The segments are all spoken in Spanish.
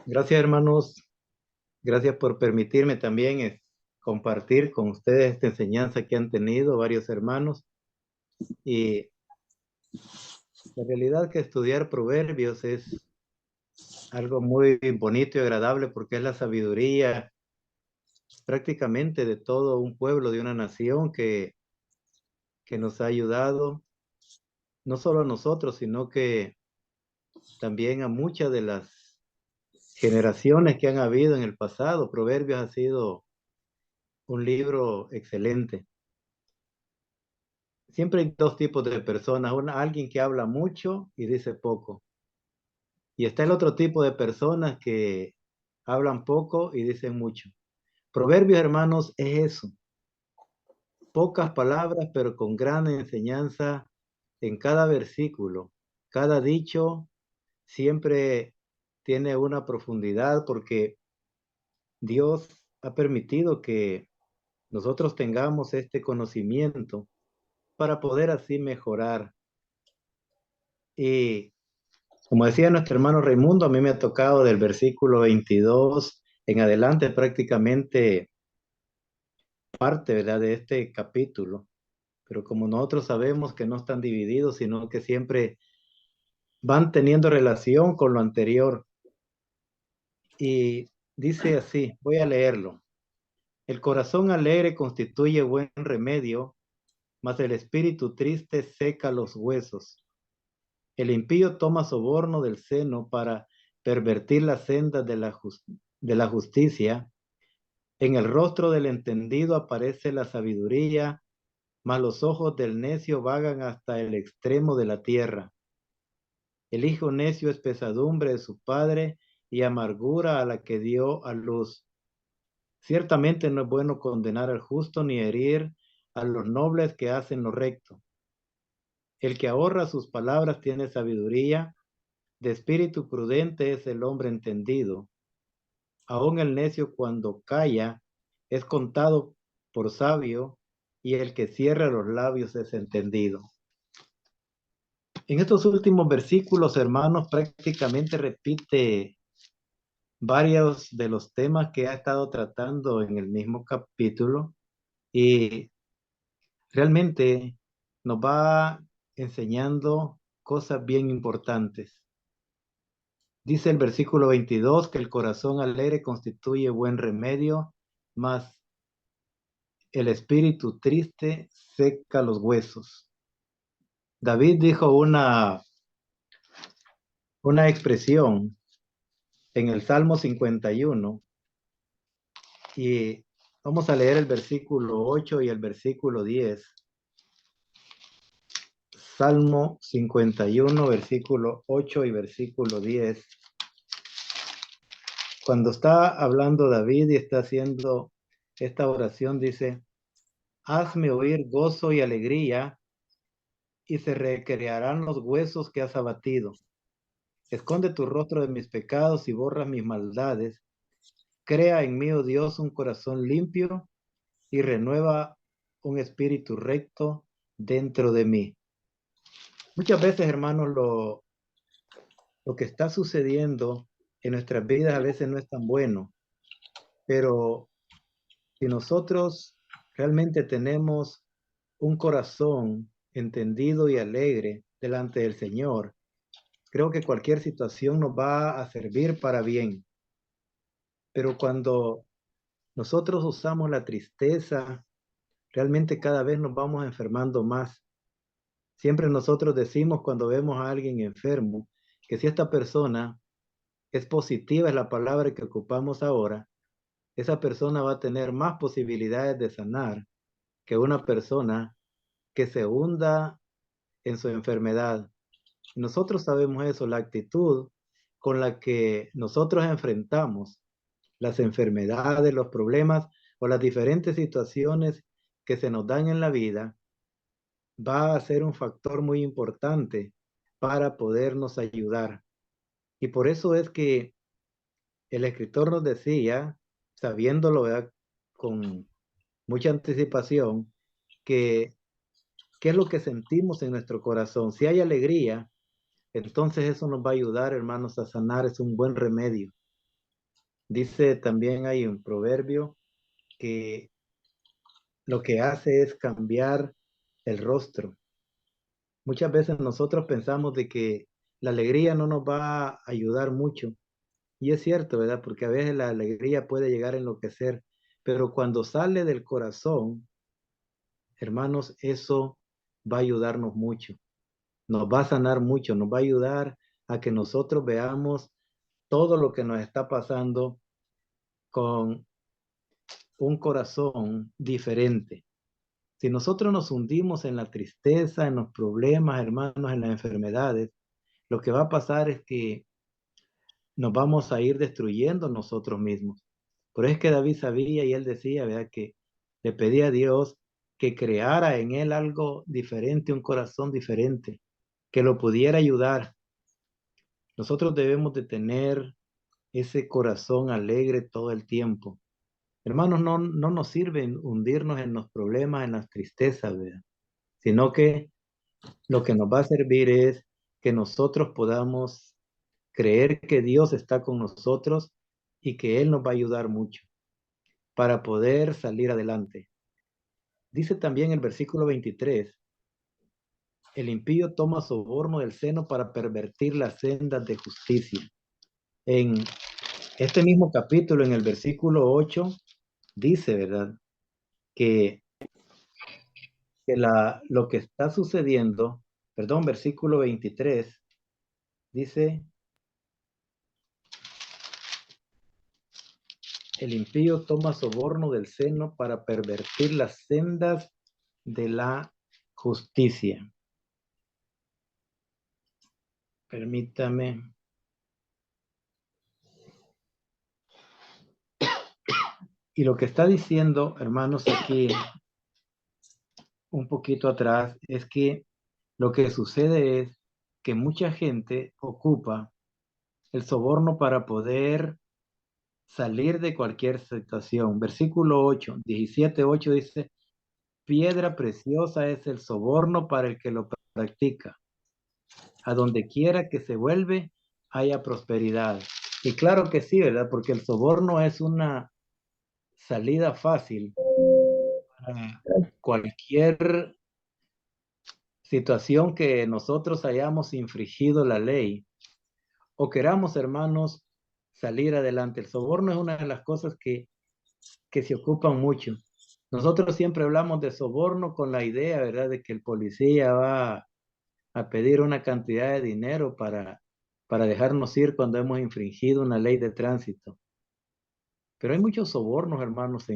Gracias, hermanos. Gracias por permitirme también compartir con ustedes esta enseñanza que han tenido varios hermanos. Y la realidad que estudiar proverbios es algo muy bonito y agradable porque es la sabiduría prácticamente de todo un pueblo, de una nación que nos ha ayudado, no solo a nosotros, sino que también a muchas de las generaciones que han habido en el pasado. Proverbios ha sido un libro excelente. Siempre hay dos tipos de personas, alguien que habla mucho y dice poco. Y está el otro tipo de personas que hablan poco y dicen mucho. Proverbios, hermanos, es eso. Pocas palabras, pero con gran enseñanza en cada versículo. Cada dicho siempre tiene una profundidad porque Dios ha permitido que nosotros tengamos este conocimiento para poder así mejorar. Y como decía nuestro hermano Raimundo, a mí me ha tocado del versículo 22 en adelante prácticamente parte, ¿verdad?, de este capítulo. Pero como nosotros sabemos que no están divididos, sino que siempre van teniendo relación con lo anterior. Y dice así, voy a leerlo. El corazón alegre constituye buen remedio, mas el espíritu triste seca los huesos. El impío toma soborno del seno para pervertir las sendas de la justicia. En el rostro del entendido aparece la sabiduría, mas los ojos del necio vagan hasta el extremo de la tierra. El hijo necio es pesadumbre de su padre y amargura a la que dio a luz. Ciertamente no es bueno condenar al justo ni herir a los nobles que hacen lo recto. El que ahorra sus palabras tiene sabiduría, de espíritu prudente es el hombre entendido. Aún el necio cuando calla es contado por sabio, y el que cierra los labios es entendido. En estos últimos versículos, hermanos, prácticamente repite varios de los temas que ha estado tratando en el mismo capítulo y realmente nos va enseñando cosas bien importantes. Dice el versículo 22 que el corazón alegre constituye buen remedio, mas el espíritu triste seca los huesos. David dijo una expresión en el Salmo 51 y vamos a leer el versículo 8 y el versículo 10. Salmo 51, versículo 8 y versículo 10. Cuando está hablando David y está haciendo esta oración, dice, hazme oír gozo y alegría, y se recrearán los huesos que has abatido. Esconde tu rostro de mis pecados y borra mis maldades. Crea en mí, oh Dios, un corazón limpio y renueva un espíritu recto dentro de mí. Muchas veces, hermanos, lo que está sucediendo en nuestras vidas a veces no es tan bueno, pero si nosotros realmente tenemos un corazón entendido y alegre delante del Señor, creo que cualquier situación nos va a servir para bien. Pero cuando nosotros usamos la tristeza, realmente cada vez nos vamos enfermando más. Siempre nosotros decimos cuando vemos a alguien enfermo, que si esta persona es positiva, es la palabra que ocupamos ahora, esa persona va a tener más posibilidades de sanar que una persona que se hunda en su enfermedad. Nosotros sabemos eso, la actitud con la que nosotros enfrentamos las enfermedades, los problemas o las diferentes situaciones que se nos dan en la vida va a ser un factor muy importante para podernos ayudar. Y por eso es que el escritor nos decía, sabiéndolo, ¿verdad?, con mucha anticipación, que qué es lo que sentimos en nuestro corazón. Si hay alegría, entonces eso nos va a ayudar, hermanos, a sanar. Es un buen remedio. Dice también hay un proverbio que lo que hace es cambiar el rostro. Muchas veces nosotros pensamos de que la alegría no nos va a ayudar mucho. Y es cierto, ¿verdad? Porque a veces la alegría puede llegar a enloquecer, pero cuando sale del corazón, hermanos, eso va a ayudarnos mucho. Nos va a sanar mucho, nos va a ayudar a que nosotros veamos todo lo que nos está pasando con un corazón diferente. Si nosotros nos hundimos en la tristeza, en los problemas, hermanos, en las enfermedades, lo que va a pasar es que nos vamos a ir destruyendo nosotros mismos. Por eso es que David sabía y él decía, ¿verdad? Que le pedía a Dios que creara en él algo diferente, un corazón diferente, que lo pudiera ayudar. Nosotros debemos de tener ese corazón alegre todo el tiempo. Hermanos, no nos sirve hundirnos en los problemas, en las tristezas, ¿verdad? Sino que lo que nos va a servir es que nosotros podamos creer que Dios está con nosotros y que Él nos va a ayudar mucho para poder salir adelante. Dice también el versículo 23, el impío toma soborno del seno para pervertir las sendas de justicia. En este mismo capítulo, en el versículo 8, dice, ¿verdad? Que, lo que está sucediendo, perdón, versículo 23, dice, el impío toma soborno del seno para pervertir las sendas de la justicia. Permítame. Y lo que está diciendo, hermanos, aquí un poquito atrás, es que lo que sucede es que mucha gente ocupa el soborno para poder salir de cualquier situación. Versículo 8, 17:8 dice, piedra preciosa es el soborno para el que lo practica. A donde quiera que se vuelve, haya prosperidad. Y claro que sí, ¿verdad? Porque el soborno es una salida fácil para cualquier situación que nosotros hayamos infringido la ley o queramos, hermanos, salir adelante. El soborno es una de las cosas que se ocupan mucho. Nosotros siempre hablamos de soborno con la idea, ¿verdad?, de que el policía va a pedir una cantidad de dinero para dejarnos ir cuando hemos infringido una ley de tránsito. Pero hay muchos sobornos, hermanos,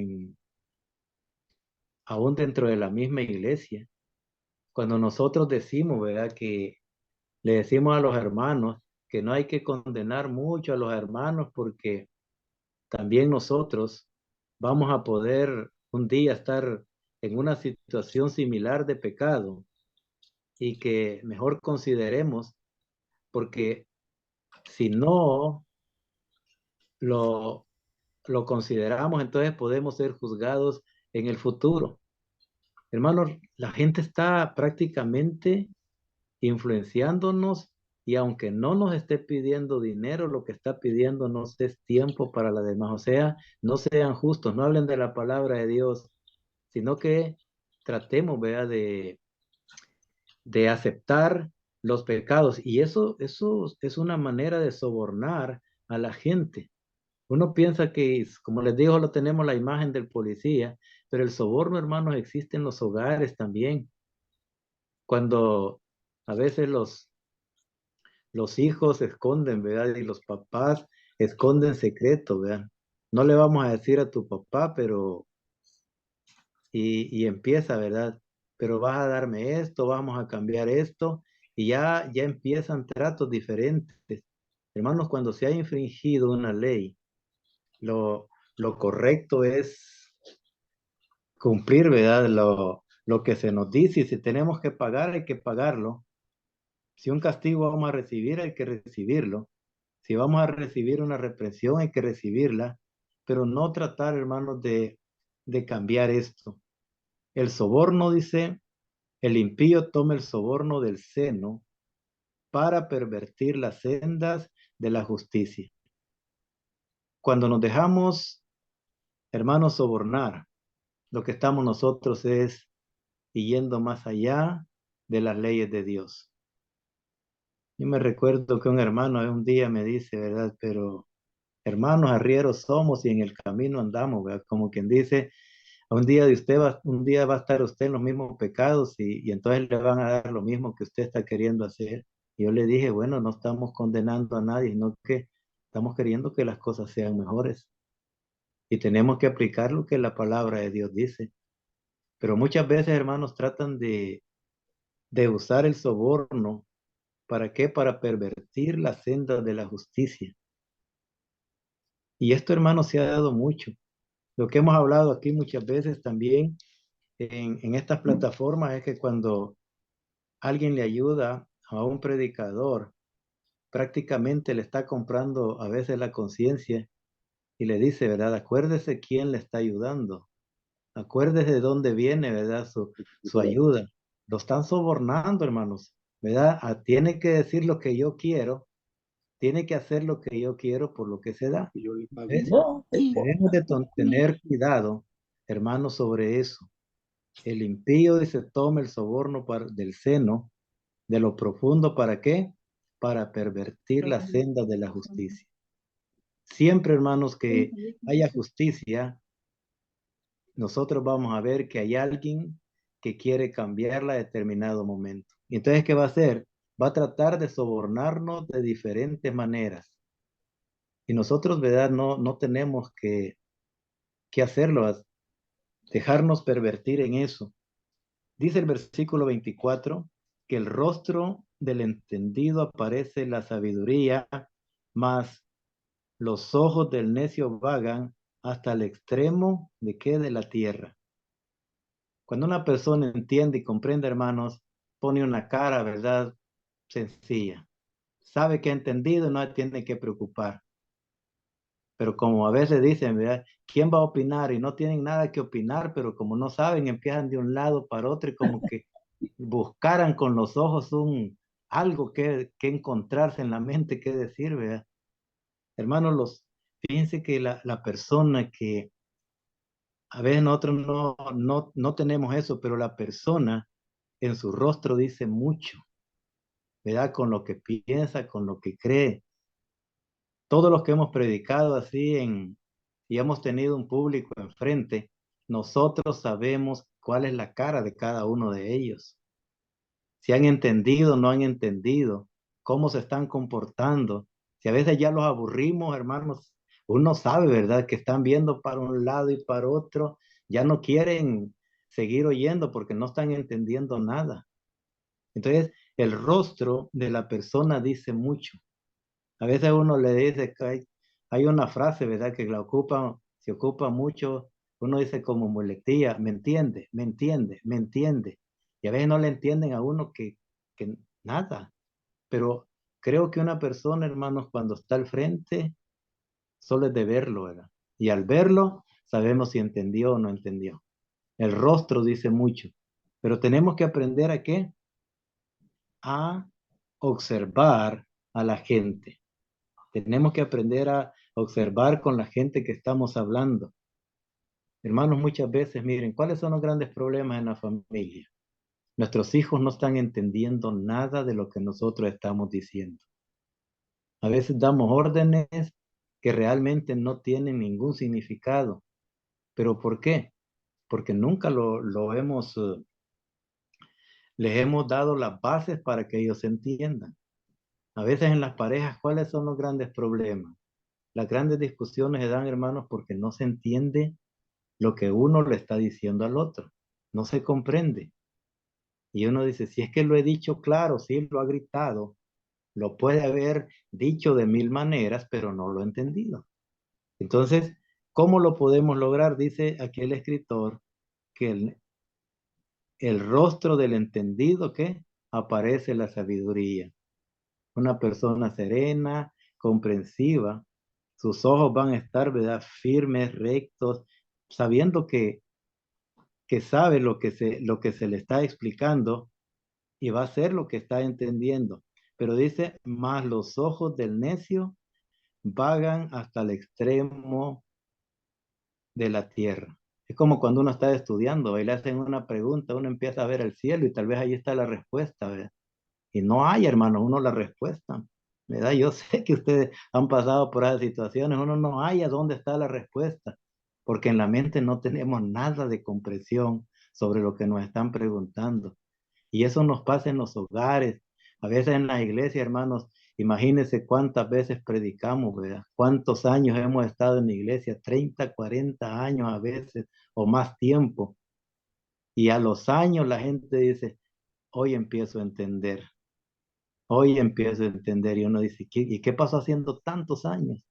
aún dentro de la misma iglesia. Cuando nosotros decimos, ¿verdad?, que le decimos a los hermanos que no hay que condenar mucho a los hermanos porque también nosotros vamos a poder un día estar en una situación similar de pecado y que mejor consideremos porque si no lo, lo consideramos, entonces podemos ser juzgados en el futuro. Hermanos, la gente está prácticamente influenciándonos y aunque no nos esté pidiendo dinero, lo que está pidiéndonos es tiempo para la demás. O sea, no sean justos, no hablen de la palabra de Dios, sino que tratemos, ¿verdad?, de aceptar los pecados. Y eso es una manera de sobornar a la gente. Uno piensa que, como les digo, lo tenemos la imagen del policía, pero el soborno, hermanos, existe en los hogares también. Cuando a veces los hijos esconden, ¿verdad? Y los papás esconden secretos, ¿verdad? No le vamos a decir a tu papá, pero, y empieza, ¿verdad? Pero vas a darme esto, vamos a cambiar esto, y ya empiezan tratos diferentes. Hermanos, cuando se ha infringido una ley, lo correcto es cumplir, ¿verdad? Lo que se nos dice, y si tenemos que pagar, hay que pagarlo. Si un castigo vamos a recibir, hay que recibirlo. Si vamos a recibir una represión, hay que recibirla, pero no tratar, hermanos, de cambiar esto. El soborno, dice, el impío toma el soborno del seno para pervertir las sendas de la justicia. Cuando nos dejamos, hermanos, sobornar, lo que estamos nosotros es yendo más allá de las leyes de Dios. Yo me recuerdo que un hermano un día me dice, ¿verdad? Pero hermanos, arrieros somos y en el camino andamos, ¿verdad? Como quien dice, un día va a estar usted en los mismos pecados y entonces le van a dar lo mismo que usted está queriendo hacer. Y yo le dije, bueno, no estamos condenando a nadie, sino que estamos queriendo que las cosas sean mejores. Y tenemos que aplicar lo que la palabra de Dios dice. Pero muchas veces, hermanos, tratan de usar el soborno. ¿Para qué? Para pervertir la senda de la justicia. Y esto, hermanos, se ha dado mucho. Lo que hemos hablado aquí muchas veces también en estas plataformas es que cuando alguien le ayuda a un predicador, prácticamente le está comprando a veces la conciencia y le dice, ¿verdad? Acuérdese quién le está ayudando. Acuérdese de dónde viene, ¿verdad? Su ayuda. Lo están sobornando, hermanos, ¿verdad? Tiene que decir lo que yo quiero, tiene que hacer lo que yo quiero por lo que se da. ¿Ves? Debemos de tener cuidado, hermanos, sobre eso. El impío dice, toma el soborno del seno, de lo profundo, ¿para qué? Para pervertir la senda de la justicia. Siempre, hermanos, que haya justicia, nosotros vamos a ver que hay alguien que quiere cambiarla a determinado momento. Y entonces, ¿qué va a hacer? Va a tratar de sobornarnos de diferentes maneras. Y nosotros, ¿verdad? No tenemos que hacerlo, dejarnos pervertir en eso. Dice el versículo 24 que el rostro del entendido aparece la sabiduría, mas los ojos del necio vagan hasta el extremo de qué de la tierra. Cuando una persona entiende y comprende, hermanos, pone una cara, ¿verdad? Sencilla. Sabe que ha entendido y no tiene que preocupar. Pero como a veces dicen, ¿verdad? ¿Quién va a opinar? Y no tienen nada que opinar, pero como no saben, empiezan de un lado para otro y como que buscaran con los ojos algo que encontrarse en la mente, que decir, ¿verdad? Hermanos, fíjense que la persona que a veces nosotros no tenemos eso, pero la persona en su rostro dice mucho, ¿verdad? Con lo que piensa, con lo que cree. Todos los que hemos predicado así y hemos tenido un público enfrente, nosotros sabemos cuál es la cara de cada uno de ellos. Si han entendido, no han entendido, cómo se están comportando. Si a veces ya los aburrimos, hermanos, uno sabe, ¿verdad? Que están viendo para un lado y para otro, ya no quieren seguir oyendo porque no están entendiendo nada. Entonces, el rostro de la persona dice mucho. A veces uno le dice que hay una frase, ¿verdad? Que se ocupa mucho. Uno dice como muletilla, me entiende, me entiende, me entiende. Y a veces no le entienden a uno que nada. Pero creo que una persona, hermanos, cuando está al frente, solo es de verlo, ¿verdad? Y al verlo, sabemos si entendió o no entendió. El rostro dice mucho. Pero tenemos que aprender a qué? A observar a la gente. Tenemos que aprender a observar con la gente que estamos hablando. Hermanos, muchas veces, miren, ¿cuáles son los grandes problemas en la familia? Nuestros hijos no están entendiendo nada de lo que nosotros estamos diciendo. A veces damos órdenes que realmente no tienen ningún significado. ¿Pero por qué? Porque nunca les hemos dado las bases para que ellos entiendan. A veces en las parejas, ¿cuáles son los grandes problemas? Las grandes discusiones se dan, hermanos, porque no se entiende lo que uno le está diciendo al otro. No se comprende. Y uno dice, si es que lo he dicho claro, sí lo ha gritado, lo puede haber dicho de mil maneras, pero no lo he entendido. Entonces, ¿cómo lo podemos lograr? Dice aquí el escritor que el rostro del entendido que aparece la sabiduría. Una persona serena, comprensiva, sus ojos van a estar, ¿verdad? Firmes, rectos, sabiendo que sabe lo que se le está explicando y va a hacer lo que está entendiendo. Pero dice, más los ojos del necio vagan hasta el extremo de la tierra. Es como cuando uno está estudiando y le hacen una pregunta, uno empieza a ver el cielo y tal vez ahí está la respuesta, ¿verdad? Y no hay, hermano, uno la respuesta, ¿verdad? Yo sé que ustedes han pasado por esas situaciones, uno no halla dónde está la respuesta, porque en la mente no tenemos nada de comprensión sobre lo que nos están preguntando. Y eso nos pasa en los hogares, a veces en las iglesias, hermanos. Imagínense cuántas veces predicamos, ¿verdad? Cuántos años hemos estado en la iglesia, 30, 40 años a veces, o más tiempo. Y a los años la gente dice, hoy empiezo a entender, hoy empiezo a entender. Y uno dice, ¿y qué pasó haciendo tantos años?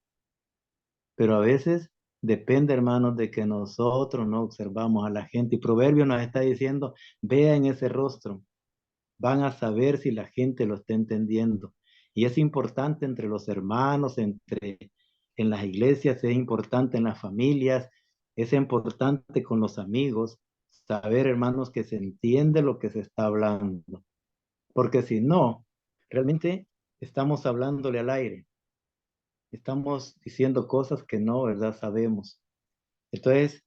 Pero a veces depende, hermanos, de que nosotros no observamos a la gente. Y Proverbio nos está diciendo, vea en ese rostro, van a saber si la gente lo está entendiendo. Y es importante entre los hermanos, en las iglesias, es importante en las familias, es importante con los amigos, saber, hermanos, que se entiende lo que se está hablando. Porque si no, realmente estamos hablándole al aire, estamos diciendo cosas que no, ¿verdad? Sabemos. Entonces,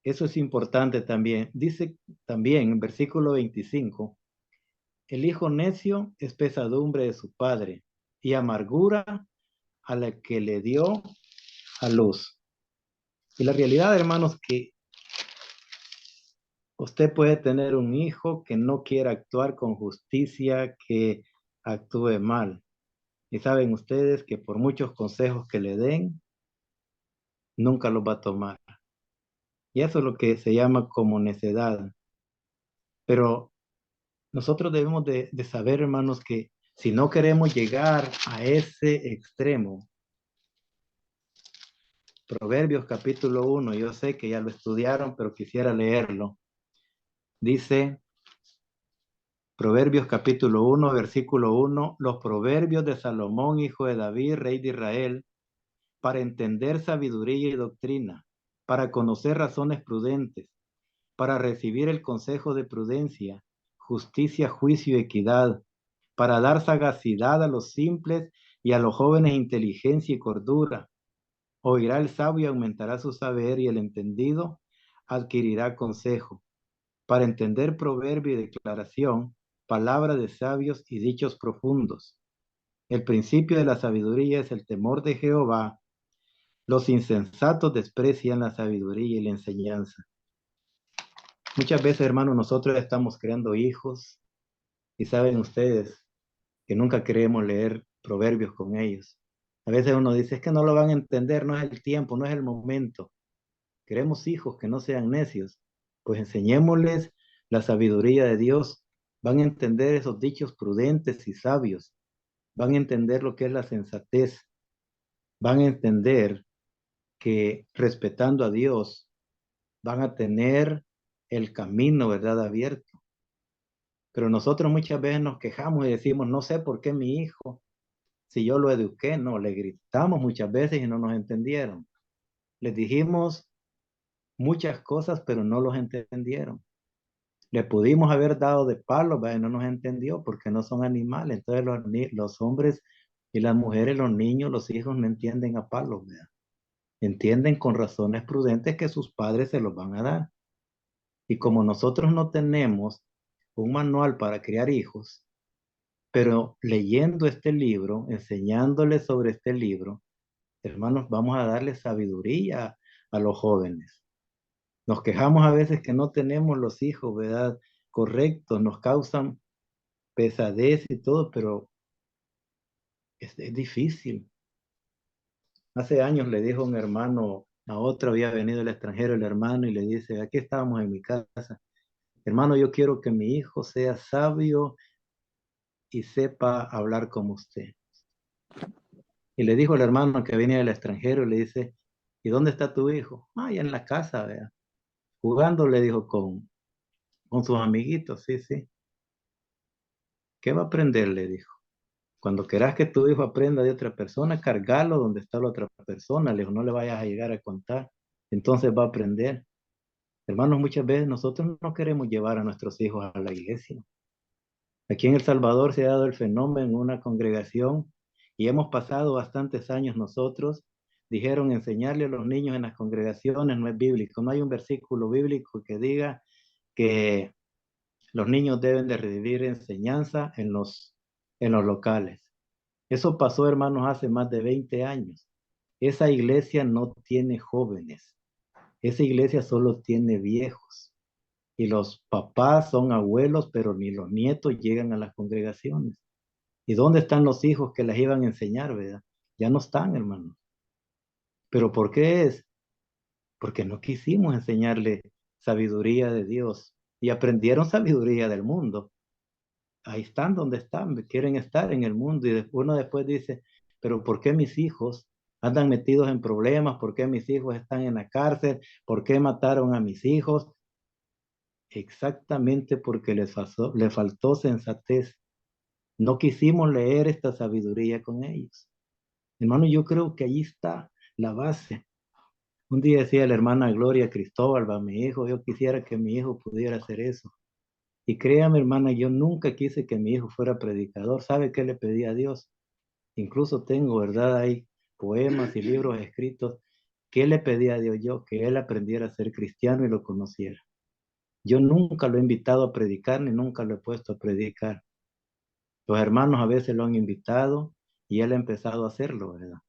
eso es importante también. Dice también en versículo 25. El hijo necio es pesadumbre de su padre y amargura a la que le dio a luz. Y la realidad, hermanos, que usted puede tener un hijo que no quiera actuar con justicia, que actúe mal. Y saben ustedes que por muchos consejos que le den, nunca los va a tomar. Y eso es lo que se llama como necedad. Pero nosotros debemos de saber, hermanos, que si no queremos llegar a ese extremo, Proverbios capítulo 1, yo sé que ya lo estudiaron, pero quisiera leerlo. Dice, Proverbios capítulo 1, versículo 1, los proverbios de Salomón, hijo de David, rey de Israel, para entender sabiduría y doctrina, para conocer razones prudentes, para recibir el consejo de prudencia, justicia, juicio y equidad, para dar sagacidad a los simples y a los jóvenes inteligencia y cordura. Oirá el sabio y aumentará su saber, y el entendido adquirirá consejo. Para entender proverbio y declaración, palabra de sabios y dichos profundos. El principio de la sabiduría es el temor de Jehová. Los insensatos desprecian la sabiduría y la enseñanza. Muchas veces, hermanos, nosotros estamos creando hijos y saben ustedes que nunca queremos leer proverbios con ellos. A veces uno dice, es que no lo van a entender, no es el tiempo, no es el momento. Queremos hijos que no sean necios, pues enseñémosles la sabiduría de Dios. Van a entender esos dichos prudentes y sabios. Van a entender lo que es la sensatez. Van a entender que respetando a Dios van a tener el camino, ¿verdad?, abierto. Pero nosotros muchas veces nos quejamos y decimos, no sé por qué mi hijo, si yo lo eduqué, no, le gritamos muchas veces y no nos entendieron. Les dijimos muchas cosas, pero no los entendieron. Le pudimos haber dado de palo, ¿verdad? Y no nos entendió porque no son animales. Entonces los hombres y las mujeres, los niños, los hijos no entienden a palos, ¿verdad? Entienden con razones prudentes que sus padres se los van a dar. Y como nosotros no tenemos un manual para criar hijos, pero leyendo este libro, enseñándoles sobre este libro, hermanos, vamos a darle sabiduría a los jóvenes. Nos quejamos a veces que no tenemos los hijos, ¿verdad? Correctos, nos causan pesadez y todo, pero es difícil. Hace años le dijo un hermano a otro, había venido el extranjero, el hermano, y le dice, aquí estábamos en mi casa, hermano, yo quiero que mi hijo sea sabio y sepa hablar como usted. Y le dijo el hermano que venía del extranjero, y le dice, ¿y dónde está tu hijo? Ah, ya en la casa, vea. Jugando, le dijo, con sus amiguitos, sí, sí. ¿Qué va a aprender? Le dijo. Cuando quieras que tu hijo aprenda de otra persona, cargalo donde está la otra persona, le dijo, no le vayas a llegar a contar. Entonces va a aprender. Hermanos, muchas veces nosotros no queremos llevar a nuestros hijos a la iglesia. Aquí en El Salvador se ha dado el fenómeno en una congregación y hemos pasado bastantes años nosotros. Dijeron enseñarle a los niños en las congregaciones no es bíblico, no hay un versículo bíblico que diga que los niños deben de recibir enseñanza en los locales. Eso pasó, hermanos, hace más de 20 años. Esa iglesia no tiene jóvenes, esa iglesia solo tiene viejos. Y los papás son abuelos, pero ni los nietos llegan a las congregaciones. ¿Y dónde están los hijos que las iban a enseñar, verdad? Ya no están, hermanos. ¿Pero por qué es? Porque no quisimos enseñarle sabiduría de Dios y aprendieron sabiduría del mundo. Ahí están donde están, quieren estar en el mundo y uno después dice, pero ¿por qué mis hijos andan metidos en problemas? ¿Por qué mis hijos están en la cárcel? ¿Por qué mataron a mis hijos? Exactamente porque les faltó sensatez. No quisimos leer esta sabiduría con ellos. Hermano, yo creo que allí está la base. Un día decía la hermana Gloria Cristóbal, va, mi hijo, yo quisiera que mi hijo pudiera hacer eso. Y créame, hermana, yo nunca quise que mi hijo fuera predicador. ¿Sabe qué le pedí a Dios? Incluso tengo, ¿verdad? Hay poemas y libros escritos. ¿Qué le pedí a Dios yo? Que él aprendiera a ser cristiano y lo conociera. Yo nunca lo he invitado a predicar ni nunca lo he puesto a predicar. Los hermanos a veces lo han invitado y él ha empezado a hacerlo, ¿verdad?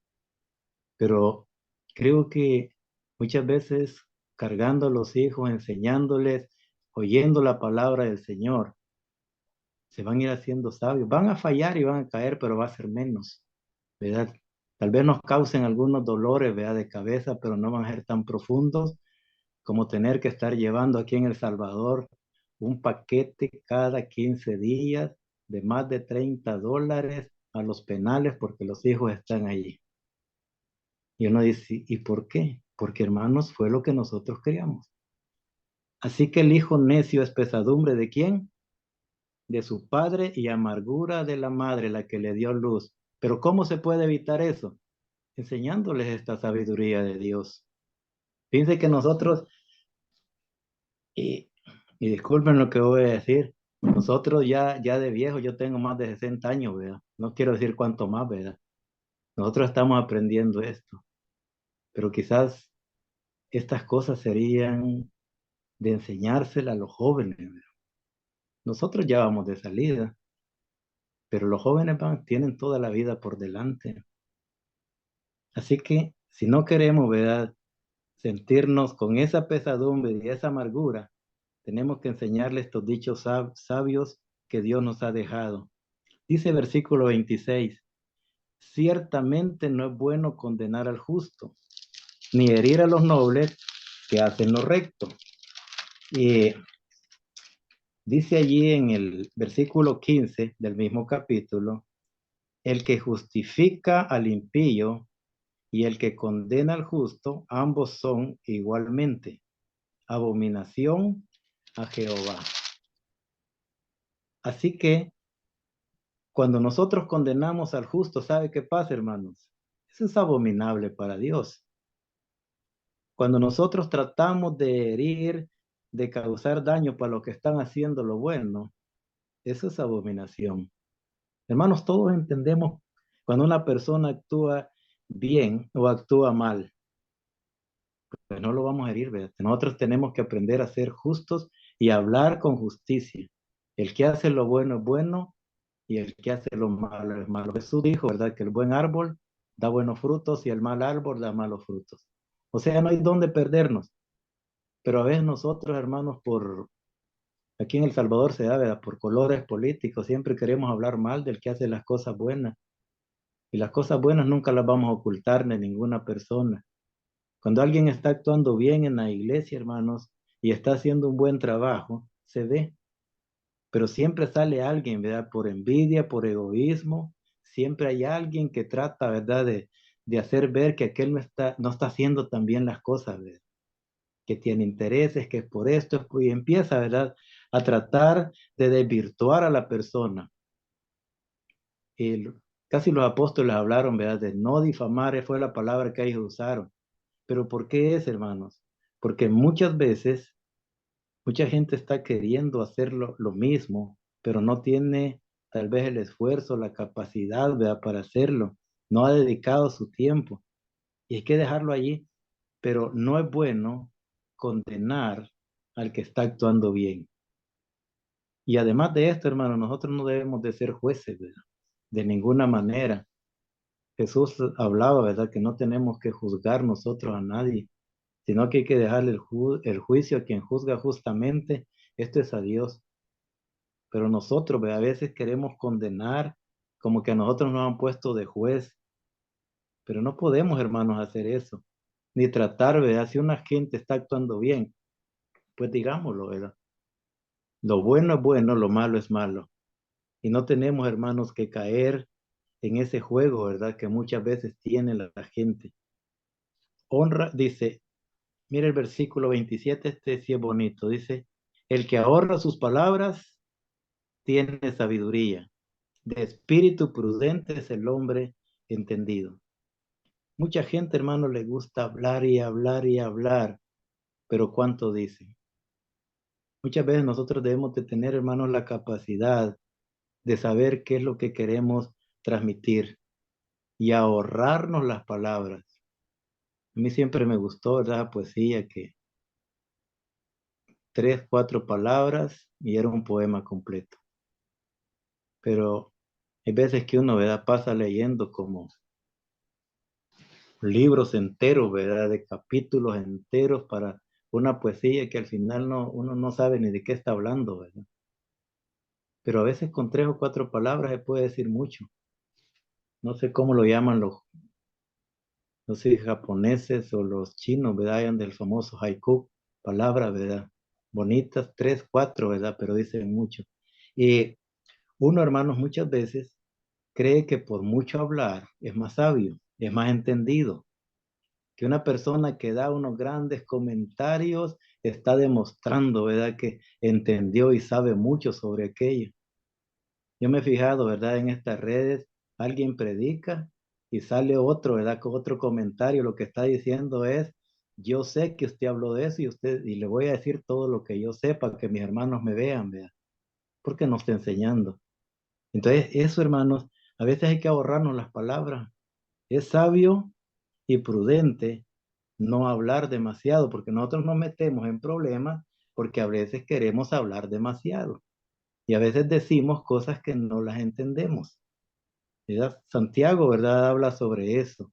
Pero creo que muchas veces cargando a los hijos, enseñándoles, oyendo la palabra del Señor, se van a ir haciendo sabios. Van a fallar y van a caer, pero va a ser menos, ¿verdad? Tal vez nos causen algunos dolores, ¿verdad? De cabeza, pero no van a ser tan profundos como tener que estar llevando aquí en El Salvador un paquete cada 15 días de más de $30 a los penales porque los hijos están allí. Y uno dice, ¿y por qué? Porque hermanos, fue lo que nosotros creamos. Así que el hijo necio es pesadumbre ¿de quién? De su padre y amargura de la madre, la que le dio luz. Pero ¿cómo se puede evitar eso? Enseñándoles esta sabiduría de Dios. Fíjense que nosotros, y, y disculpen lo que voy a decir, nosotros ya de viejo, yo tengo más de 60 años, ¿verdad? No quiero decir cuánto más, ¿verdad? Nosotros estamos aprendiendo esto, pero quizás estas cosas serían de enseñársela a los jóvenes, ¿verdad? Nosotros ya vamos de salida, pero los jóvenes tienen toda la vida por delante. Así que si no queremos, ¿verdad?, sentirnos con esa pesadumbre y esa amargura, tenemos que enseñarle estos dichos sabios que Dios nos ha dejado. Dice versículo 26, ciertamente no es bueno condenar al justo, ni herir a los nobles que hacen lo recto. Y dice allí en el versículo 15 del mismo capítulo, el que justifica al impío y el que condena al justo, ambos son igualmente abominación a Jehová. Así que cuando nosotros condenamos al justo, ¿sabe qué pasa, hermanos? Eso es abominable para Dios. Cuando nosotros tratamos de herir, de causar daño para los que están haciendo lo bueno, eso es abominación. Hermanos, todos entendemos cuando una persona actúa bien o actúa mal, pues no lo vamos a herir, ¿verdad? Nosotros tenemos que aprender a ser justos y hablar con justicia. El que hace lo bueno es bueno y el que hace lo malo es malo. Jesús dijo, ¿verdad?, que el buen árbol da buenos frutos y el mal árbol da malos frutos. O sea, no hay dónde perdernos. Pero a veces nosotros, hermanos, aquí en El Salvador se da, ¿verdad?, por colores políticos, siempre queremos hablar mal del que hace las cosas buenas. Y las cosas buenas nunca las vamos a ocultar de ninguna persona. Cuando alguien está actuando bien en la iglesia, hermanos, y está haciendo un buen trabajo, se ve. Pero siempre sale alguien, ¿verdad? Por envidia, por egoísmo. Siempre hay alguien que trata, ¿verdad?, de hacer ver que aquel no está haciendo tan bien las cosas, ¿verdad?, que tiene intereses, que es por esto, y empieza, ¿verdad?, a tratar de desvirtuar a la persona. Y casi los apóstoles hablaron, ¿verdad?, de no difamar, fue la palabra que ellos usaron. Pero ¿por qué es, hermanos? Porque muchas veces, mucha gente está queriendo hacer lo mismo, pero no tiene tal vez el esfuerzo, la capacidad, ¿verdad? Para hacerlo. No ha dedicado su tiempo. Y hay que dejarlo allí. Pero no es bueno condenar al que está actuando bien. Y además de esto, hermano, nosotros no debemos de ser jueces, ¿verdad? De ninguna manera. Jesús hablaba, ¿verdad? Que no tenemos que juzgar nosotros a nadie, sino que hay que dejarle el juicio a quien juzga justamente. Esto es a Dios. Pero nosotros, ¿verdad? A veces queremos condenar como que a nosotros nos han puesto de juez. Pero no podemos, hermanos, hacer eso. Ni tratar, ¿verdad? Si una gente está actuando bien, pues digámoslo, ¿verdad? Lo bueno es bueno, lo malo es malo. Y no tenemos, hermanos, que caer en ese juego, ¿verdad? Que muchas veces tiene la gente. Honra, dice, mira el versículo 27, este sí es bonito. Dice, el que ahorra sus palabras tiene sabiduría. De espíritu prudente es el hombre entendido. Mucha gente, hermano, le gusta hablar y hablar y hablar, pero ¿cuánto dice? Muchas veces nosotros debemos de tener, hermanos, la capacidad de saber qué es lo que queremos transmitir y ahorrarnos las palabras. A mí siempre me gustó, ¿verdad? La poesía que 3, 4 palabras y era un poema completo. Pero hay veces que uno, ¿verdad? Pasa leyendo como libros enteros, ¿verdad? De capítulos enteros para una poesía que al final uno no sabe ni de qué está hablando, ¿verdad? Pero a veces con 3 o 4 palabras se puede decir mucho. No sé cómo lo llaman no sé, japoneses o los chinos, ¿verdad? Hayan del famoso haiku, palabras, ¿verdad? Bonitas, 3, 4, ¿verdad? Pero dicen mucho. Y uno, hermanos, muchas veces cree que por mucho hablar es más sabio, es más entendido, que una persona que da unos grandes comentarios está demostrando, ¿verdad? Que entendió y sabe mucho sobre aquello. Yo me he fijado, ¿verdad? En estas redes, alguien predica y sale otro, ¿verdad? Con otro comentario. Lo que está diciendo es, yo sé que usted habló de eso y le voy a decir todo lo que yo sé para que mis hermanos me vean, ¿verdad? Porque nos está enseñando. Entonces, eso, hermanos, a veces hay que ahorrarnos las palabras. Es sabio y prudente no hablar demasiado, porque nosotros nos metemos en problemas porque a veces queremos hablar demasiado. Y a veces decimos cosas que no las entendemos. ¿Verdad? Santiago, ¿verdad? Habla sobre eso.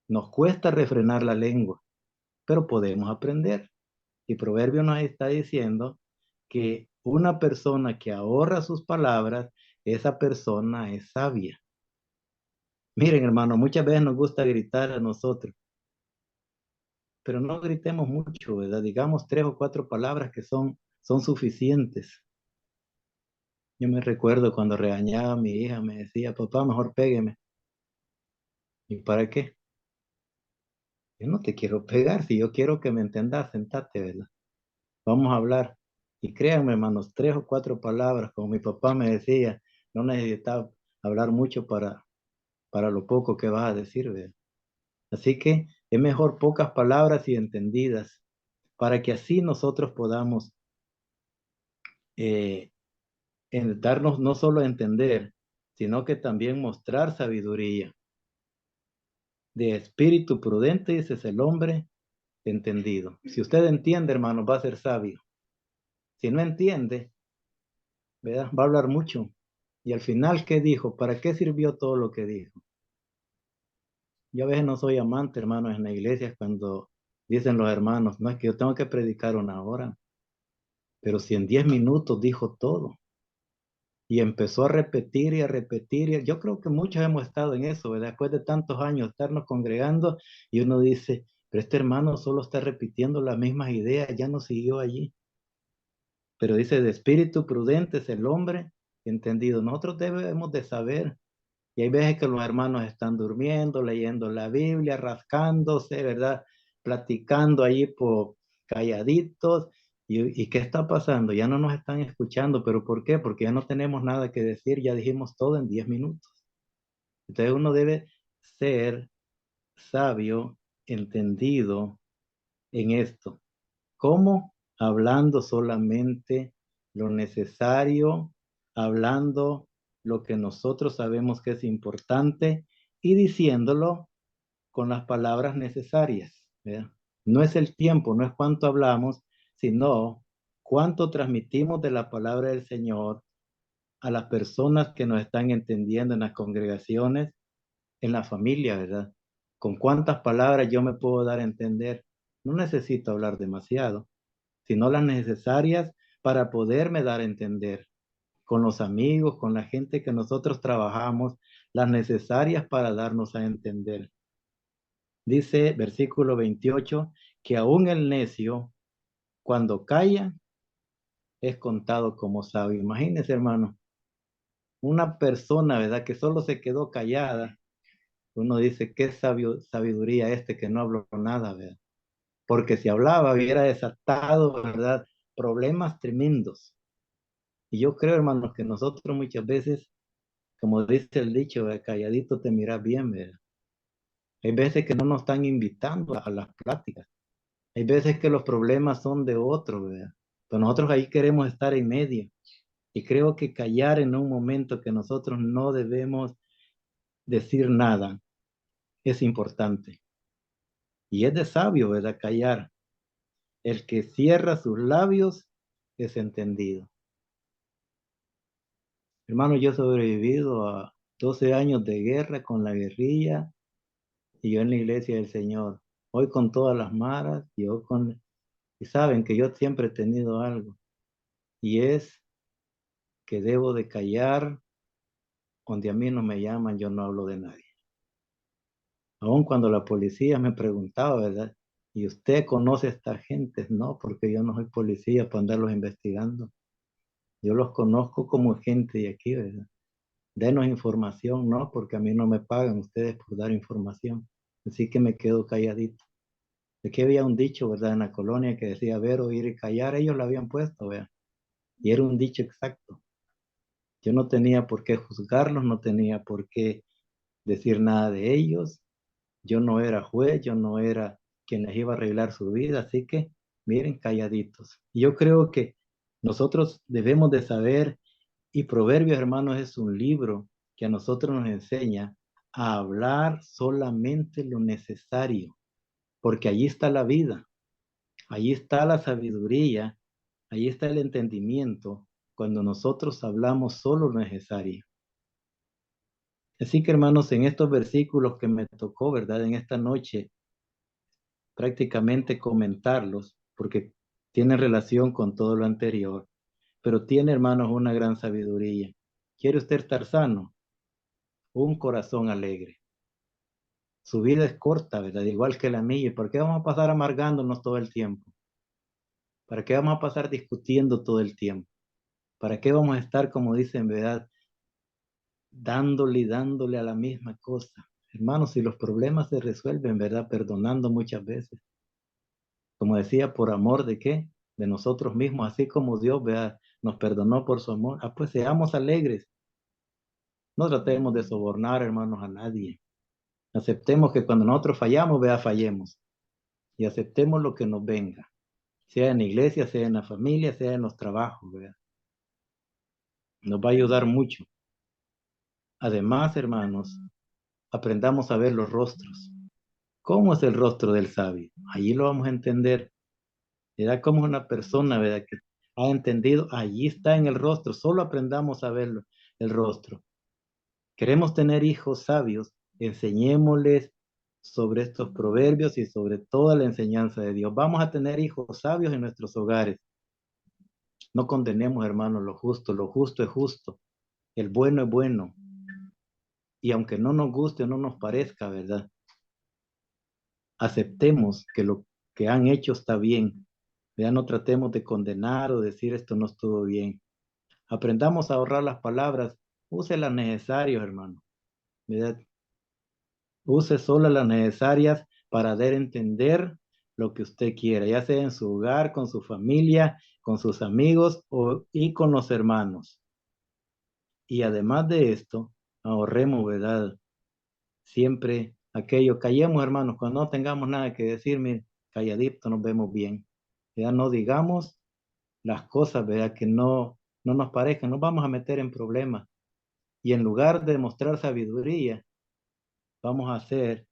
Nos cuesta refrenar la lengua, pero podemos aprender. Y Proverbio nos está diciendo que una persona que ahorra sus palabras, esa persona es sabia. Miren, hermano, muchas veces nos gusta gritar a nosotros, pero no gritemos mucho, ¿verdad? Digamos 3 o 4 palabras que son suficientes. Yo me recuerdo cuando regañaba a mi hija, me decía, papá, mejor pégueme. ¿Y para qué? Yo no te quiero pegar, si yo quiero que me entendas, sentate, ¿verdad? Vamos a hablar. Y créanme, hermanos, 3 o 4 palabras, como mi papá me decía, no necesitas hablar mucho para lo poco que vas a decir, ¿verdad? Así que es mejor pocas palabras y entendidas, para que así nosotros podamos eh, darnos no solo a entender, sino que también mostrar sabiduría. De espíritu prudente, dice, es el hombre entendido. Si usted entiende, hermano, va a ser sabio. Si no entiende, ¿verdad? Va a hablar mucho. Y al final, ¿qué dijo? ¿Para qué sirvió todo lo que dijo? Yo a veces no soy amante, hermanos, en la iglesia cuando dicen los hermanos, no es que yo tengo que predicar 1 hora, pero si en 10 minutos dijo todo y empezó a repetir y a repetir, yo creo que muchos hemos estado en eso, ¿verdad? Después de tantos años estarnos congregando y uno dice, pero este hermano solo está repitiendo las mismas ideas, ya no siguió allí. Pero dice, de espíritu prudente es el hombre entendido. Nosotros debemos de saber. Y hay veces que los hermanos están durmiendo, leyendo la Biblia, rascándose, ¿verdad? Platicando ahí por calladitos. ¿Y qué está pasando? Ya no nos están escuchando. ¿Pero por qué? Porque ya no tenemos nada que decir. Ya dijimos todo en 10 minutos. Entonces uno debe ser sabio, entendido en esto. ¿Cómo? Hablando solamente lo necesario, hablando lo que nosotros sabemos que es importante y diciéndolo con las palabras necesarias, ¿verdad? No es el tiempo, no es cuánto hablamos, sino cuánto transmitimos de la palabra del Señor a las personas que nos están entendiendo en las congregaciones, en la familia, ¿verdad? Con cuántas palabras yo me puedo dar a entender. No necesito hablar demasiado, sino las necesarias para poderme dar a entender con los amigos, con la gente que nosotros trabajamos, las necesarias para darnos a entender. Dice versículo 28 que aún el necio, cuando calla, es contado como sabio. Imagínese, hermano, una persona, ¿verdad? Que solo se quedó callada. Uno dice, qué sabiduría este que no habló nada, ¿verdad? Porque si hablaba, hubiera desatado, ¿verdad? Problemas tremendos. Y yo creo, hermanos, que nosotros muchas veces, como dice el dicho, ¿verdad? Calladito te miras bien, ¿verdad? Hay veces que no nos están invitando a las pláticas. Hay veces que los problemas son de otro, ¿verdad? Pero nosotros ahí queremos estar en medio. Y creo que callar en un momento que nosotros no debemos decir nada es importante. Y es de sabio, ¿verdad? Callar. El que cierra sus labios es entendido. Hermano, yo he sobrevivido a 12 años de guerra con la guerrilla y yo en la iglesia del Señor. Hoy con todas las maras, yo con... Y saben que yo siempre he tenido algo. Y es que debo de callar. Donde a mí no me llaman, yo no hablo de nadie. Aun cuando la policía me preguntaba, ¿verdad? ¿Y usted conoce a esta gente? No, porque yo no soy policía para andarlos investigando. Yo los conozco como gente de aquí, ¿verdad? Denos información, no, porque a mí no me pagan ustedes por dar información. Así que me quedo calladito. Aquí había un dicho, ¿verdad? En la colonia que decía ver, oír y callar. Ellos lo habían puesto, ¿verdad? Y era un dicho exacto. Yo no tenía por qué juzgarlos, no tenía por qué decir nada de ellos. Yo no era juez, yo no era quien les iba a arreglar su vida, así que miren, calladitos. Y yo creo que nosotros debemos de saber, y Proverbios, hermanos, es un libro que a nosotros nos enseña a hablar solamente lo necesario, porque allí está la vida, allí está la sabiduría, allí está el entendimiento, cuando nosotros hablamos solo lo necesario. Así que, hermanos, en estos versículos que me tocó, ¿verdad? En esta noche, prácticamente comentarlos, porque tienen relación con todo lo anterior, pero tiene, hermanos, una gran sabiduría. ¿Quiere usted estar sano? Un corazón alegre. Su vida es corta, ¿verdad? Igual que la mía. ¿Y por qué vamos a pasar amargándonos todo el tiempo? ¿Para qué vamos a pasar discutiendo todo el tiempo? ¿Para qué vamos a estar, como dicen, ¿verdad? Dándole y dándole a la misma cosa. Hermanos, si los problemas se resuelven, ¿verdad? Perdonando muchas veces. Como decía, por amor de qué? De nosotros mismos, así como Dios, ¿verdad? Nos perdonó por su amor. Ah, pues seamos alegres. No tratemos de sobornar, hermanos, a nadie. Aceptemos que cuando nosotros fallamos, vea, fallemos. Y aceptemos lo que nos venga. Sea en la iglesia, sea en la familia, sea en los trabajos, ¿verdad? Nos va a ayudar mucho. Además, hermanos, aprendamos a ver los rostros. ¿Cómo es el rostro del sabio? Allí lo vamos a entender. ¿Verdad? Como una persona, ¿verdad? Que ha entendido, allí está en el rostro. Solo aprendamos a verlo, el rostro. Queremos tener hijos sabios, enseñémosles sobre estos proverbios y sobre toda la enseñanza de Dios. Vamos a tener hijos sabios en nuestros hogares. No condenemos, hermanos, lo justo es justo, el bueno es bueno. Y aunque no nos guste o no nos parezca, ¿verdad? Aceptemos que lo que han hecho está bien. Ya no tratemos de condenar o decir esto no estuvo bien. Aprendamos a ahorrar las palabras. Use las necesarias, hermano. ¿Verdad? Use solo las necesarias para dar a entender lo que usted quiera, ya sea en su hogar, con su familia, con sus amigos y con los hermanos. Y además de esto, ahorremos, ¿verdad? Siempre aquello, callemos, hermanos, cuando no tengamos nada que decir, mire, calladito nos vemos bien. Ya no digamos las cosas, ¿verdad? Que no nos parezcan, nos vamos a meter en problemas. Y en lugar de mostrar sabiduría, vamos a ser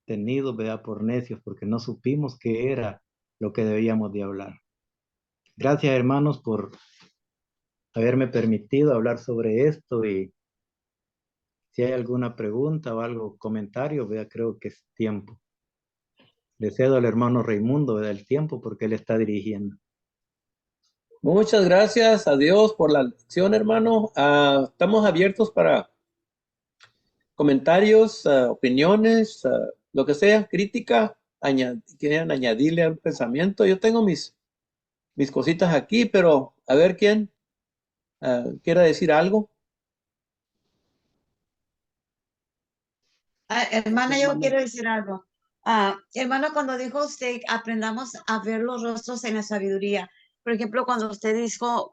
tenidos, ¿verdad?, por necios, porque no supimos qué era lo que debíamos de hablar. Gracias, hermanos, por haberme permitido hablar sobre esto, y si hay alguna pregunta o algo, comentario, ¿verdad?, creo que es tiempo. Le cedo al hermano Raimundo, ¿verdad?, el tiempo, porque él está dirigiendo. Muchas gracias a Dios por la lección, hermano. Estamos abiertos para comentarios, opiniones, lo que sea, crítica, quieran añadirle al pensamiento. Yo tengo mis cositas aquí, pero a ver quién quiera decir algo. Hermana, yo quiero decir algo. Hermano, cuando dijo usted, aprendamos a ver los rostros en la sabiduría. Por ejemplo, cuando usted dijo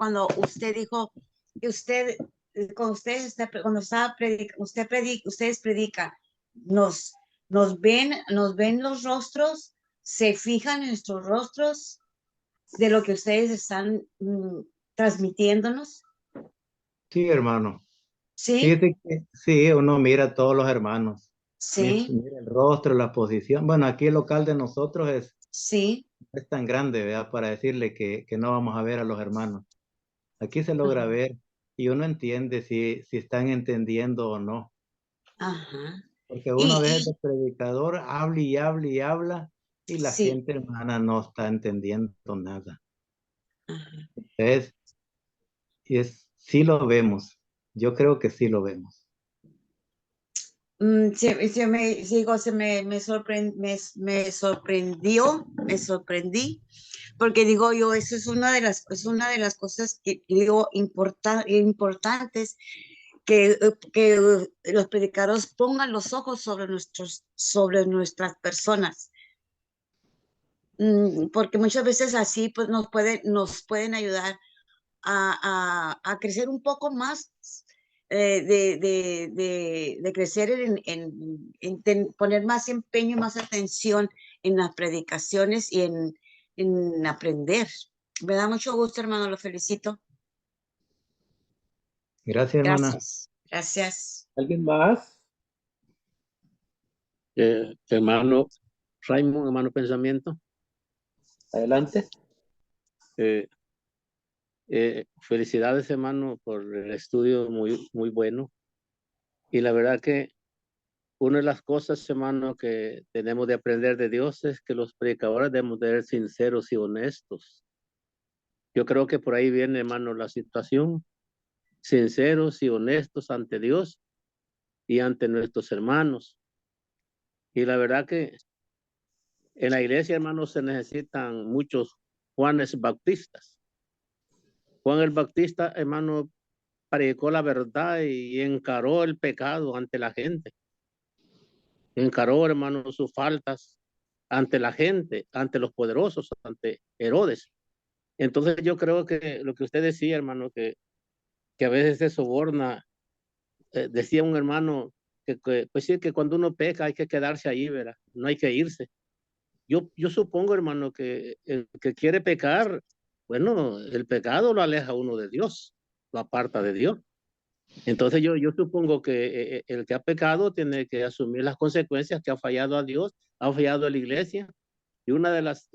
que usted, cuando estaba ustedes predican, nos, nos ven los rostros, se fijan en nuestros rostros de lo que ustedes están transmitiéndonos. Sí, hermano. ¿Sí? Fíjate que sí, uno mira a todos los hermanos. Sí, Mira el rostro, la posición. Bueno, aquí el local de nosotros sí. es tan grande, ¿verdad?, para decirle que no vamos a ver a los hermanos. Aquí se logra Ajá. ver y uno entiende si están entendiendo o no. Ajá. Porque uno a veces Y de predicador habla y habla y habla, y la sí. gente, hermana, no está entendiendo nada. Ajá. Sí lo vemos. Yo creo que sí lo vemos. Me sorprendí, porque digo yo, eso es una de las cosas que digo importantes, que los predicadores pongan los ojos sobre nuestras personas. Porque muchas veces así pues nos pueden ayudar a crecer un poco más, de crecer poner más empeño, más atención en las predicaciones y en aprender. Me da mucho gusto, hermano, lo felicito. Gracias, hermana. Gracias. Gracias. ¿Alguien más? Hermano Raymond, hermano Pensamiento, Adelante. eh, felicidades, hermano, por el estudio muy, muy bueno. Y la verdad que una de las cosas, hermano, que tenemos de aprender de Dios es que los predicadores debemos de ser sinceros y honestos. Yo creo que por ahí viene, hermano, la situación. Sinceros y honestos ante Dios y ante nuestros hermanos. Y la verdad que en la iglesia, hermano, se necesitan muchos Juanes Bautistas. Juan el Bautista, hermano, predicó la verdad y encaró el pecado ante la gente. Encaró, hermano, sus faltas ante la gente, ante los poderosos, ante Herodes. Entonces yo creo que lo que usted decía, hermano, que a veces se soborna, decía un hermano pues sí, que cuando uno peca hay que quedarse ahí, ¿verdad? No hay que irse. Yo supongo, hermano, que el que quiere pecar, bueno, el pecado lo aleja a uno de Dios, lo aparta de Dios. Entonces yo supongo que el que ha pecado tiene que asumir las consecuencias, que ha fallado a Dios, ha fallado a la iglesia. Y una de las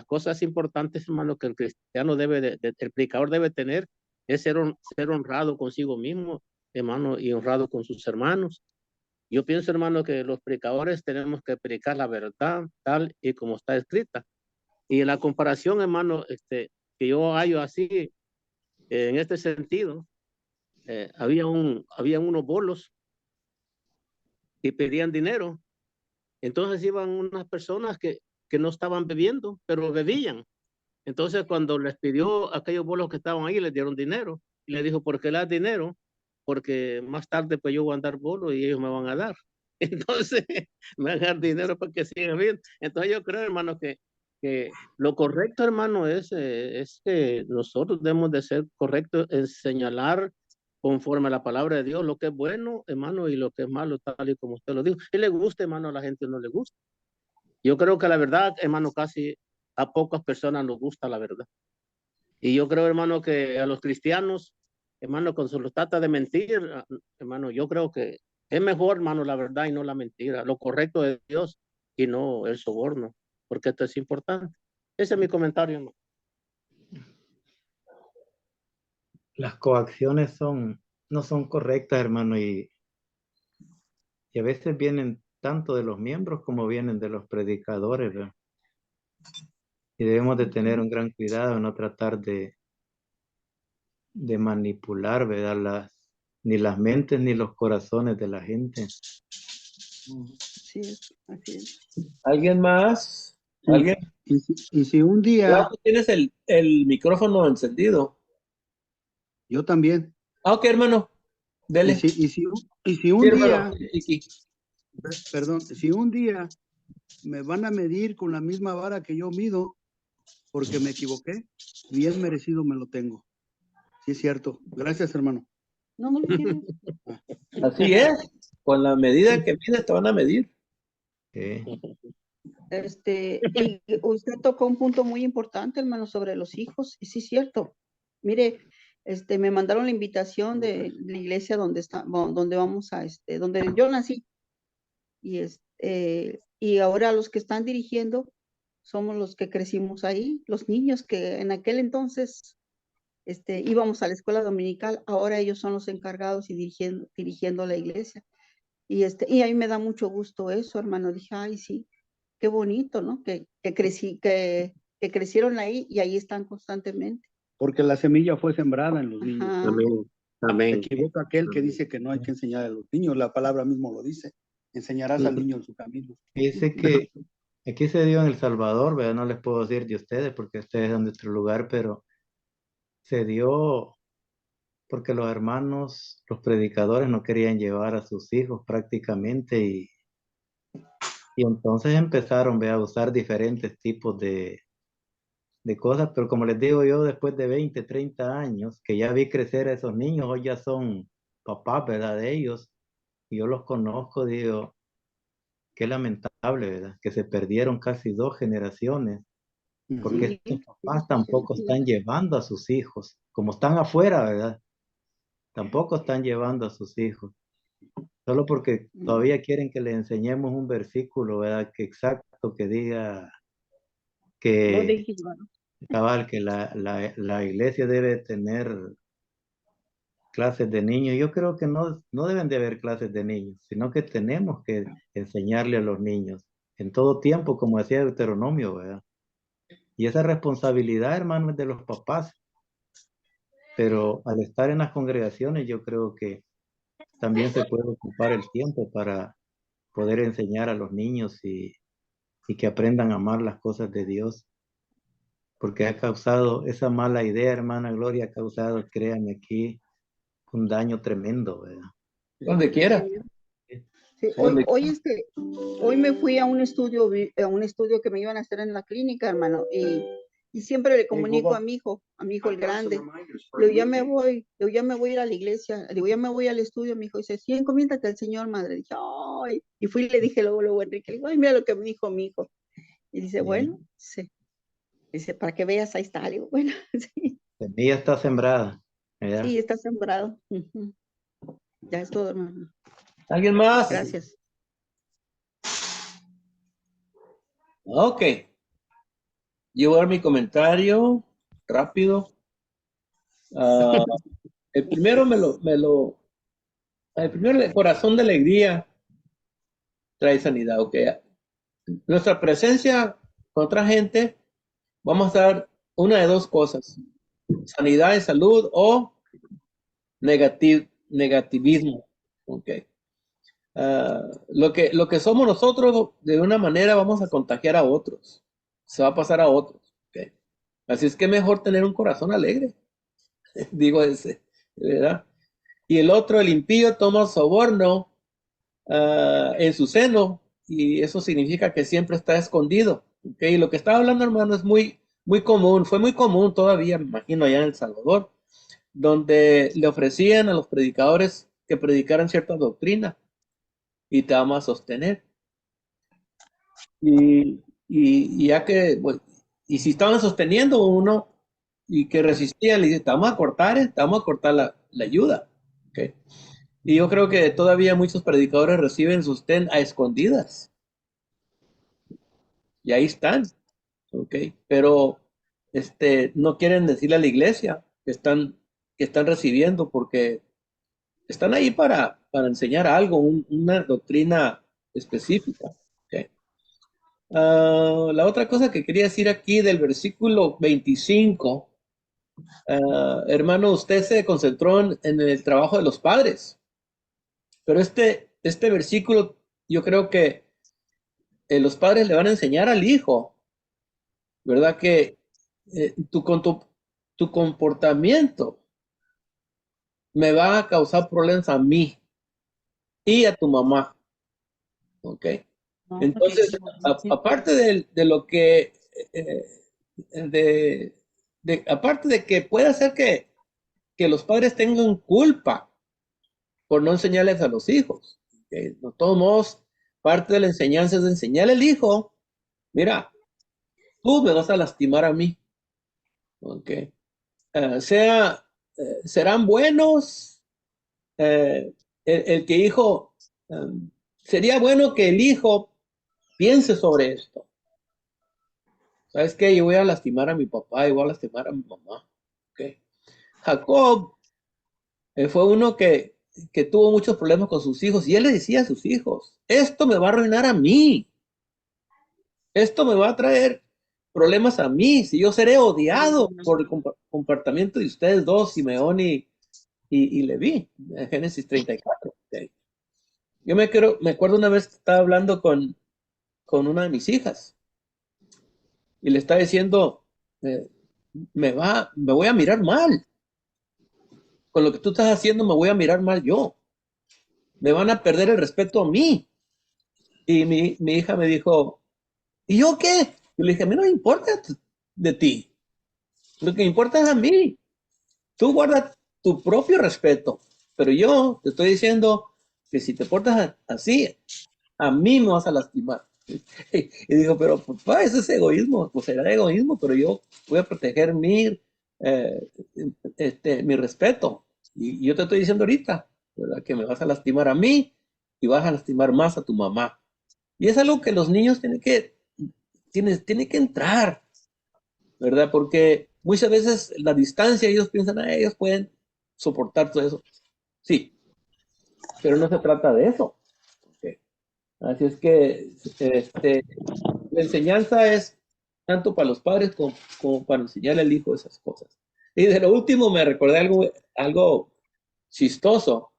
cosas importantes, hermano, que el cristiano el predicador debe tener es ser honrado consigo mismo, hermano, y honrado con sus hermanos. Yo pienso, hermano, que los predicadores tenemos que predicar la verdad tal y como está escrita. Y en la comparación, hermano, que yo hallo así, en este sentido, había unos bolos y pedían dinero. Entonces iban unas personas que no estaban bebiendo, pero bebían. Entonces cuando les pidió aquellos bolos que estaban ahí, les dieron dinero. Y le dijo, ¿por qué le das dinero? Porque más tarde pues yo voy a andar bolos y ellos me van a dar. Entonces me van a dar dinero para que sigan bien. Entonces yo creo, hermano, que lo correcto, hermano, es que nosotros debemos de ser correctos en señalar conforme a la palabra de Dios lo que es bueno, hermano, y lo que es malo, tal y como usted lo dijo. Y le gusta, hermano, a la gente no le gusta. Yo creo que la verdad, hermano, casi a pocas personas nos gusta la verdad. Y yo creo, hermano, que a los cristianos hermano, cuando se lo trata de mentir, hermano, yo creo que es mejor, hermano, la verdad y no la mentira, lo correcto de Dios y no el soborno, porque esto es importante. Ese es mi comentario, hermano. Las coacciones no son correctas, hermano, y a veces vienen tanto de los miembros como vienen de los predicadores, ¿verdad? Y debemos de tener un gran cuidado, no tratar de manipular, ¿verdad? Ni las mentes ni los corazones de la gente. Sí, así es. ¿Alguien más? Sí. ¿Alguien? Y si un día, Claro, tú tienes el micrófono encendido. yo también, Ok, hermano, dele. y si Sí, un hermano. día, Iki. perdón, si un día me van a medir con la misma vara que yo mido, porque me equivoqué, bien merecido me lo tengo. Sí, es cierto. Gracias, hermano. No me lo tienes. Así es. Con la medida que mides te van a medir. Sí. Y usted tocó un punto muy importante, hermano, sobre los hijos, y sí es cierto. Mire, me mandaron la invitación de la iglesia donde vamos donde yo nací, y ahora los que están dirigiendo somos los que crecimos ahí, los niños que en aquel entonces íbamos a la escuela dominical, ahora ellos son los encargados y dirigiendo la iglesia. Y a mí me da mucho gusto eso, hermano. Dije, ay, sí, qué bonito, ¿no? Que crecieron ahí y ahí están constantemente. Porque la semilla fue sembrada en los niños. Ajá. Amén. Se Amén. equivoca aquel que dice que no hay que enseñar a los niños. La palabra mismo lo dice. Enseñarás al niño en su camino. Dice que aquí se dio en El Salvador, ¿verdad? No les puedo decir de ustedes porque ustedes son de otro lugar, pero se dio porque los hermanos, los predicadores no querían llevar a sus hijos prácticamente y entonces empezaron, ¿verdad? A usar diferentes tipos de cosas, pero como les digo yo, después de 20, 30 años, que ya vi crecer a esos niños, hoy ya son papás, ¿verdad? De ellos, y yo los conozco, digo, qué lamentable, ¿verdad? Que se perdieron casi 2 generaciones, porque Sí, estos papás tampoco están llevando a sus hijos, como están afuera, ¿verdad? Tampoco están llevando a sus hijos, solo porque todavía quieren que les enseñemos un versículo, ¿verdad? Que exacto, que diga Vos que, dijiste, bueno, cabal, que la iglesia debe tener clases de niños. Yo creo que no deben de haber clases de niños, sino que tenemos que enseñarle a los niños en todo tiempo, como decía Deuteronomio, ¿verdad? Y esa responsabilidad, hermano, es de los papás. Pero al estar en las congregaciones, yo creo que también se puede ocupar el tiempo para poder enseñar a los niños y que aprendan a amar las cosas de Dios. Porque ha causado esa mala idea, hermana Gloria, ha causado, créanme aquí, un daño tremendo, ¿verdad? Donde quiera. sí, Donde- hoy me fui a un estudio que me iban a hacer en la clínica, hermano, y siempre le comunico a mi hijo el grande. Le digo, ya me voy a ir a la iglesia. Le digo, ya me voy al estudio. Mi hijo dice, sí, encomiéndate al Señor, madre. Dije, ay. Y fui y le dije luego, Enrique, le digo, ay, mira lo que me dijo mi hijo. Y dice, bueno, sí. Dice, para que veas, ahí está. Le digo, bueno, sí. Semilla está sembrada, ¿verdad? Sí, está sembrado. Ujú. Ya es todo, hermano. ¿Alguien más? Gracias. Ok. Yo voy a dar mi comentario rápido. El primero el primero, el corazón de alegría trae sanidad. Ok. Nuestra presencia con otra gente, vamos a dar una de dos cosas: sanidad y salud o negativismo. Ok. Lo que somos nosotros, de una manera vamos a contagiar a otros. Se va a pasar a otros. Ok. Así es que mejor tener un corazón alegre. Digo ese, ¿verdad? Y el otro, el impío, toma soborno en su seno, y eso significa que siempre está escondido. ¿Okay? Y lo que estaba hablando, hermano, es muy, muy común, fue muy común todavía, me imagino, allá en El Salvador, donde le ofrecían a los predicadores que predicaran cierta doctrina y te vamos a sostener. Y ya que, bueno, y si estaban sosteniendo uno y que resistía, le dice, te vamos a cortar la ayuda. ¿Okay? Y yo creo que todavía muchos predicadores reciben sostén a escondidas. Y ahí están. ¿Okay? Pero no quieren decirle a la iglesia que están recibiendo porque están ahí para enseñar algo, una doctrina específica. ¿Okay? La otra cosa que quería decir aquí del versículo 25, hermano, usted se concentró en el trabajo de los padres, pero este versículo yo creo que los padres le van a enseñar al hijo, ¿verdad? Que tu comportamiento me va a causar problemas a mí y a tu mamá, ¿ok? Entonces, aparte de lo que, aparte de que puede ser que los padres tengan culpa por no enseñarles a los hijos, ¿okay? De todos modos, parte de la enseñanza es de enseñarle al hijo, mira, tú me vas a lastimar a mí, ¿ok? Serán buenos, el que hijo, sería bueno que el hijo piense sobre esto. ¿Sabes qué? Yo voy a lastimar a mi papá y voy a lastimar a mi mamá. ¿Okay? Jacob fue uno que tuvo muchos problemas con sus hijos y él le decía a sus hijos, esto me va a arruinar a mí. Esto me va a traer problemas a mí. Si yo seré odiado por el comportamiento de ustedes dos, Simeón y Leví, en Génesis 34. ¿Okay? Yo me acuerdo una vez que estaba hablando con una de mis hijas y le estaba diciendo, me voy a mirar mal. Con lo que tú estás haciendo me voy a mirar mal yo. Me van a perder el respeto a mí. Y mi hija me dijo, ¿y yo qué? Yo le dije, a mí no me importa de ti. Lo que me importa es a mí. Tú guardas tu propio respeto. Pero yo te estoy diciendo que si te portas así, a mí me vas a lastimar. Y dijo, pero papá, eso es egoísmo. Pues será egoísmo, pero yo voy a proteger mi respeto. Y yo te estoy diciendo ahorita, ¿verdad? Que me vas a lastimar a mí y vas a lastimar más a tu mamá. Y es algo que los niños tienen que entrar, ¿verdad? Porque muchas veces la distancia, ellos piensan, ellos pueden soportar todo eso. Sí, pero no se trata de eso. ¿Okay? Así es que la enseñanza es tanto para los padres como para enseñarle al hijo esas cosas. Y de lo último me recordé algo chistoso.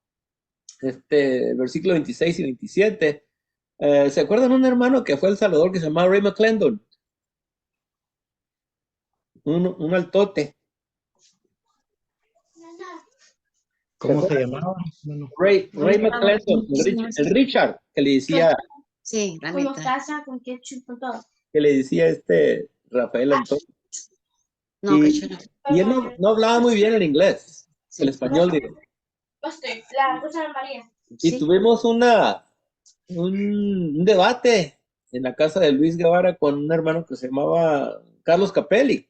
Versículo 26 y 27. ¿Se acuerdan un hermano que fue El Salvador que se llamaba Ray McClendon? Un altote. ¿Cómo se llamaba? Bueno, Ray McClendon, el Richard, que le decía, Sí, la Con mitad. mostaza, con ketchup, con todo. que le decía Rafael Antonio. No, Y, que y él no hablaba muy bien el inglés, Sí. el español, digo. La cosa de María. Y tuvimos un debate en la casa de Luis Guevara con un hermano que se llamaba Carlos Capelli.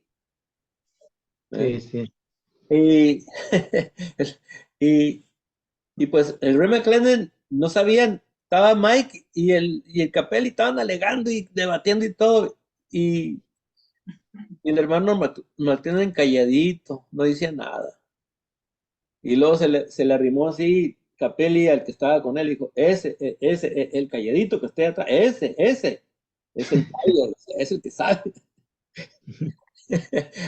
sí, sí. Y, y pues el Ray McClendon no sabían, estaba Mike y el Capelli estaban alegando y debatiendo y todo. Y el hermano Martín calladito, no decía nada. Y luego se le arrimó así Capelli al que estaba con él, dijo, ese, el calladito que esté atrás, ese, es el callo, es el que sabe.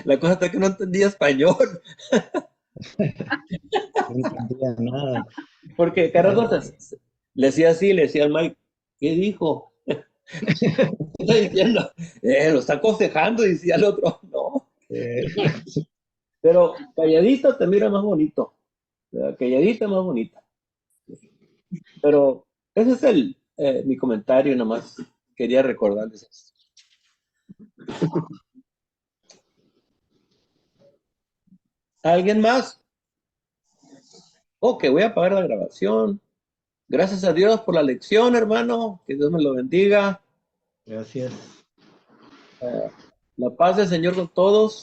La cosa está que no entendía español, No entendía nada. porque Carlos le decía así, le decía al Mike, ¿qué dijo? Está diciendo, lo está aconsejando, decía el otro, no. Pero calladito te mira más bonito, ¿verdad? Calladita más bonita. Pero ese es mi comentario, nomás quería recordarles eso. ¿Alguien más? Ok, voy a apagar la grabación. Gracias a Dios por la lección, hermano. Que Dios me lo bendiga. Gracias. La paz del Señor con todos.